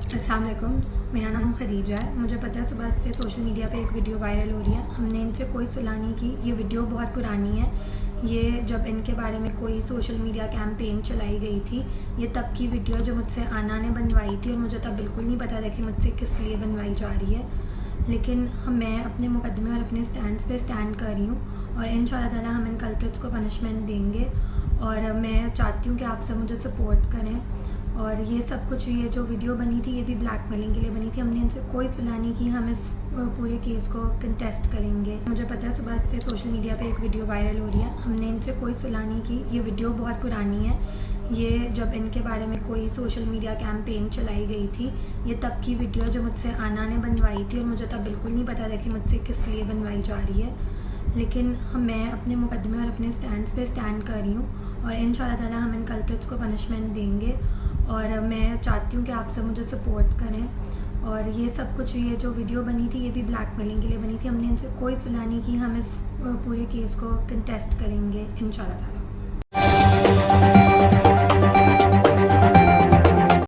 अस्सलाम वालेकुम। मेरा नाम खदीजा है। मुझे पता है सुबह से सोशल मीडिया पे एक वीडियो वायरल हो रही है। हमने इनसे कोई सुलह नहीं की। ये वीडियो बहुत पुरानी है। ये जब इनके बारे में कोई सोशल मीडिया कैंपेन चलाई गई थी, ये तब की वीडियो जो मुझसे आना ने बनवाई थी, और मुझे तब बिल्कुल नहीं पता था कि मुझसे किस लिए बनवाई जा रही है। लेकिन मैं अपने मुकदमे और अपने स्टैंड पे स्टैंड कर रही हूँ, और इंशाल्लाह ताला हम इन कल्प्रिट्स को पनिशमेंट देंगे। और मैं चाहती हूँ कि आप सब मुझे सपोर्ट करें। और ये सब कुछ, ये जो वीडियो बनी थी, ये भी ब्लैकमेलिंग के लिए बनी थी। हमने इनसे कोई सुलह नहीं की। हम इस पूरे केस को कंटेस्ट करेंगे। मुझे पता है सुबह से सोशल मीडिया पे एक वीडियो वायरल हो रही है। हमने इनसे कोई सुलह नहीं की। ये वीडियो बहुत पुरानी है। ये जब इनके बारे में कोई सोशल मीडिया कैंपेन चलाई गई थी, ये तब की वीडियो जो मुझसे आना ने बनवाई थी, और मुझे तब बिल्कुल नहीं पता था कि मुझसे किस लिए बनवाई जा रही है। लेकिन मैं अपने मुकदमे और अपने स्टैंड पे स्टैंड कर रही हूँ, और इंशाल्लाह ताला हम इन कल्प्रिट्स को पनिशमेंट देंगे। और मैं चाहती हूँ कि आप सब मुझे सपोर्ट करें। और ये सब कुछ, ये जो वीडियो बनी थी, ये भी ब्लैकमेलिंग के लिए बनी थी। हमने इनसे कोई सुलह नहीं की। हम इस पूरे केस को कंटेस्ट करेंगे इंशाल्लाह ताला।